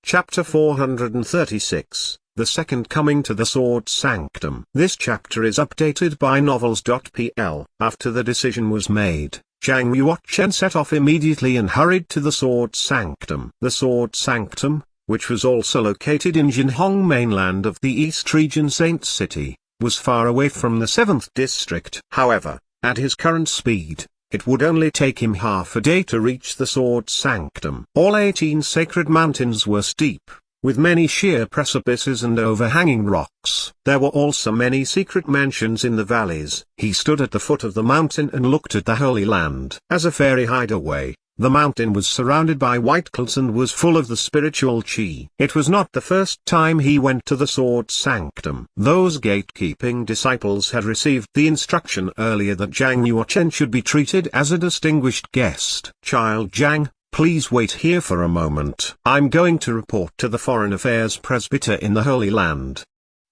Chapter 436, The Second Coming to the Sword Sanctum. This chapter is updated by novels.pl. After the decision was made, Zhang Yuochen set off immediately and hurried to the Sword Sanctum. The Sword Sanctum, which was also located in Jinhong mainland of the East Region Saint City, was far away from the 7th district. However, at his current speed, it would only take him half a day to reach the Sword Sanctum. All 18 sacred mountains were steep, with many sheer precipices and overhanging rocks. There were also many secret mansions in the valleys. He stood at the foot of the mountain and looked at the Holy Land. As a fairy hideaway, the mountain was surrounded by white clouds and was full of the spiritual chi. It was not the first time he went to the Sword Sanctum. Those gatekeeping disciples had received the instruction earlier that Zhang Yuochen should be treated as a distinguished guest. "Child Zhang, please wait here for a moment. I'm going to report to the Foreign Affairs Presbyter in the Holy Land."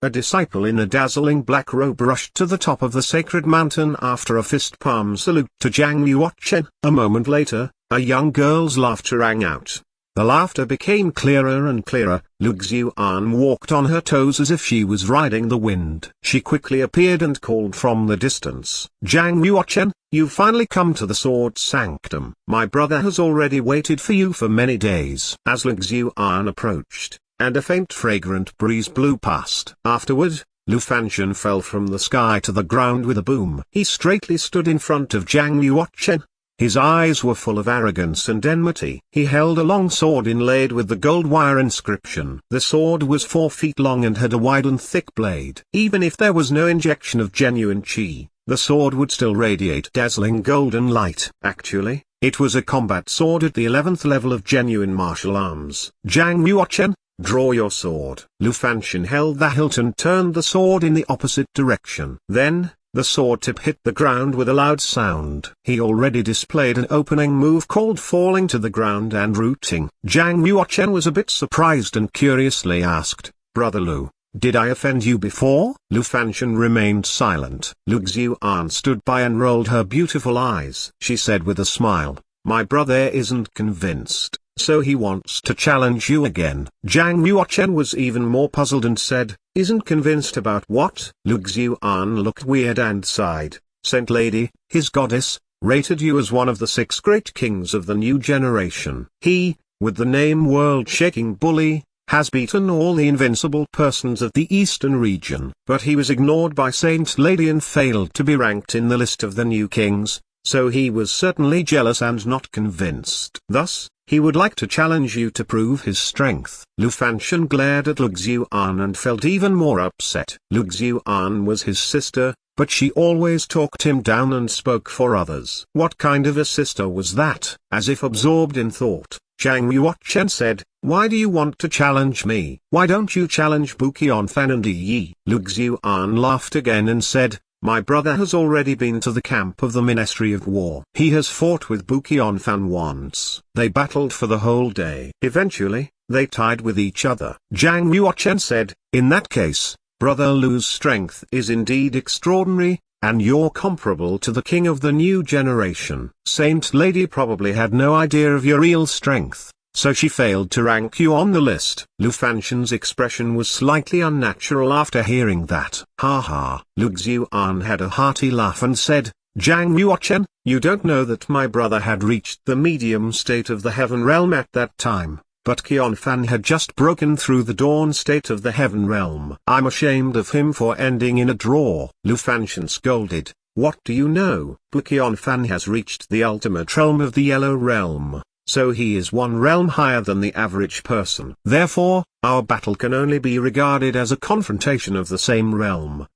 A disciple in a dazzling black robe rushed to the top of the sacred mountain after a fist palm salute to Zhang Yuochen. A moment later, a young girl's laughter rang out. The laughter became clearer and clearer. Lu Xiuan walked on her toes as if she was riding the wind. She quickly appeared and called from the distance, "Zhang Yuochen, you've finally come to the Sword Sanctum. My brother has already waited for you for many days." As Lu Xiuan approached, and a faint fragrant breeze blew past. Afterward, Lu Fanshan fell from the sky to the ground with a boom. He straightly stood in front of Zhang Yuochen. His eyes were full of arrogance and enmity. He held a long sword inlaid with the gold wire inscription. The sword was 4 feet long and had a wide and thick blade. Even if there was no injection of genuine chi, the sword would still radiate dazzling golden light. Actually, it was a combat sword at the 11th level of genuine martial arms. "Zhang Yuochen, draw your sword." Lu Fanshan held the hilt and turned the sword in the opposite direction. Then, the sword tip hit the ground with a loud sound. He already displayed an opening move called falling to the ground and rooting. Zhang Yuochen was a bit surprised and curiously asked, "Brother Lu, did I offend you before?" Lu Fanshan remained silent. Lu Xiuan stood by and rolled her beautiful eyes. She said with a smile, "My brother isn't convinced, so he wants to challenge you again." Zhang Yuochen was even more puzzled and said, "Isn't convinced about what?" Lu Xiuan looked weird and sighed. "Saint Lady, his goddess, rated you as one of the 6 great kings of the new generation. He, with the name World-Shaking Bully, has beaten all the invincible persons of the Eastern region. But he was ignored by Saint Lady and failed to be ranked in the list of the new kings, so he was certainly jealous and not convinced. Thus, he would like to challenge you to prove his strength." Lu Fanshan glared at Lu Xiuan and felt even more upset. Lu Xiuan was his sister, but she always talked him down and spoke for others. What kind of a sister was that? As if absorbed in thought, Zhang Yuochen said, "Why do you want to challenge me? Why don't you challenge Buqianfan and Yi?" Lu Xiuan laughed again and said, "My brother has already been to the camp of the Ministry of War. He has fought with Buqianfan once. They battled for the whole day. Eventually, they tied with each other." Zhang Yuochen said, "In that case, Brother Lu's strength is indeed extraordinary, and you're comparable to the king of the new generation. Saint Lady probably had no idea of your real strength, so she failed to rank you on the list." Lu Fanshan's expression was slightly unnatural after hearing that. "Ha ha." Lu Xiuan had a hearty laugh and said, "Zhang Yuochen, you don't know that my brother had reached the medium state of the heaven realm at that time, but Qianfan had just broken through the dawn state of the heaven realm. I'm ashamed of him for ending in a draw." Lu Fanshan scolded, "What do you know? Qianfan has reached the ultimate realm of the yellow realm, so he is 1 realm higher than the average person. Therefore, our battle can only be regarded as a confrontation of the same realm."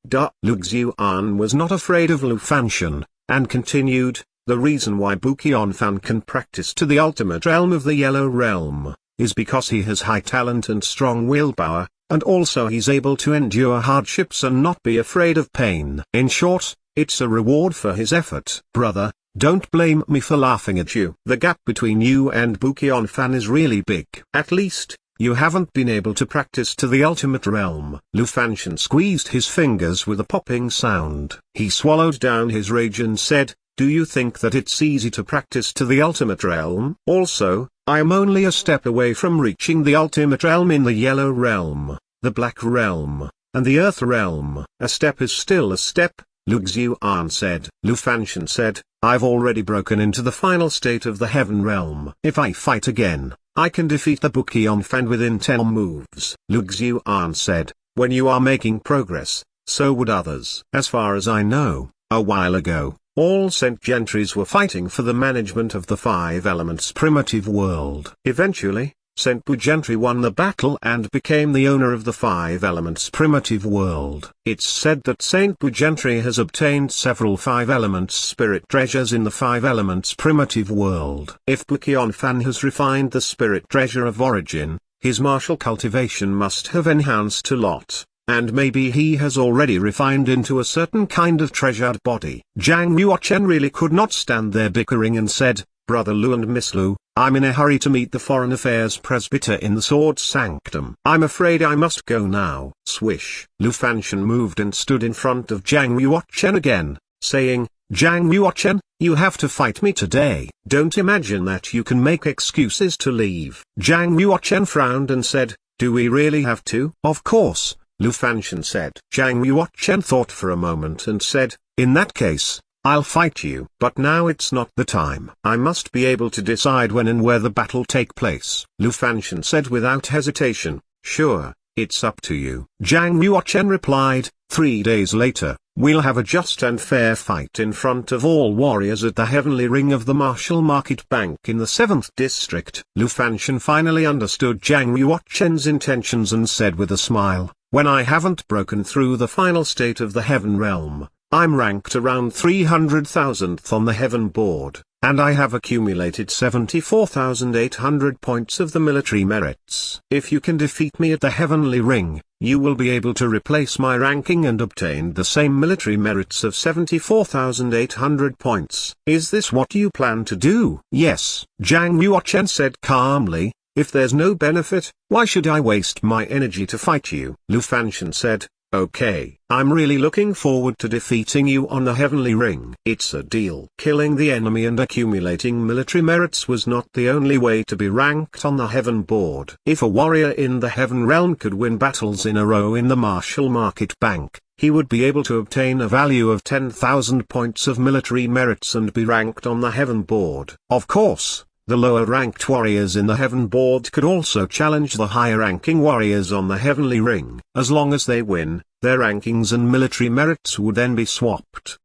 Lu Xiuan was not afraid of Lu Fanshan, and continued, "The reason why Buqianfan can practice to the ultimate realm of the yellow realm is because he has high talent and strong willpower, and also he's able to endure hardships and not be afraid of pain. In short, it's a reward for his effort." "Brother, don't blame me for laughing at you. The gap between you and Buqianfan is really big. At least, you haven't been able to practice to the ultimate realm." Lu Fanshan squeezed his fingers with a popping sound. He swallowed down his rage and said, "Do you think that it's easy to practice to the ultimate realm? Also, I am only a step away from reaching the ultimate realm in the Yellow Realm, the Black Realm, and the Earth Realm. A step is still a step, Lu Xiuan said. Lu Fanshan said, I've already broken into the final state of the Heaven Realm. If I fight again, I can defeat the Bukion Fan within 10 moves. Lu Xiuan said, when you are making progress, so would others. As far as I know, a while ago, all Saint Gentries were fighting for the management of the 5 elements primitive world. Eventually, Saint Gentry won the battle and became the owner of the 5 elements primitive world. It's said that Saint Gentry has obtained several 5 elements spirit treasures in the 5 elements primitive world. If Bukion Fan has refined the spirit treasure of origin, his martial cultivation must have enhanced a lot. And maybe he has already refined into a certain kind of treasured body. Zhang Yuochen really could not stand there bickering and said, Brother Lu and Miss Lu, I'm in a hurry to meet the Foreign Affairs Presbyter in the Sword Sanctum. I'm afraid I must go now. Swish. Lu Fanshan moved and stood in front of Zhang Yuochen again, saying, Zhang Yuochen, you have to fight me today. Don't imagine that you can make excuses to leave. Zhang Yuochen frowned and said, do we really have to? Of course. Lu Fanshan said. Zhang Yuochen thought for a moment and said, in that case, I'll fight you. But now it's not the time. I must be able to decide when and where the battle take place. Lu Fanshan said without hesitation, sure, it's up to you. Zhang Yuochen replied, 3 days later, we'll have a just and fair fight in front of all warriors at the Heavenly Ring of the Martial Market Bank in the 7th District. Lu Fanshan finally understood Zhang Yuochen's intentions and said with a smile, when I haven't broken through the final state of the Heaven Realm, I'm ranked around 300,000th on the Heaven Board, and I have accumulated 74,800 points of the military merits. If you can defeat me at the Heavenly Ring, you will be able to replace my ranking and obtain the same military merits of 74,800 points. Is this what you plan to do? Yes, Zhang Yuochen said calmly. If there's no benefit, why should I waste my energy to fight you? Lu Fanshan said, okay, I'm really looking forward to defeating you on the Heavenly Ring. It's a deal. Killing the enemy and accumulating military merits was not the only way to be ranked on the Heaven Board. If a warrior in the Heaven Realm could win battles in a row in the Martial Market Bank, he would be able to obtain a value of 10,000 points of military merits and be ranked on the Heaven Board. Of course, the lower-ranked warriors in the Heaven Board could also challenge the higher-ranking warriors on the Heavenly Ring. As long as they win, their rankings and military merits would then be swapped.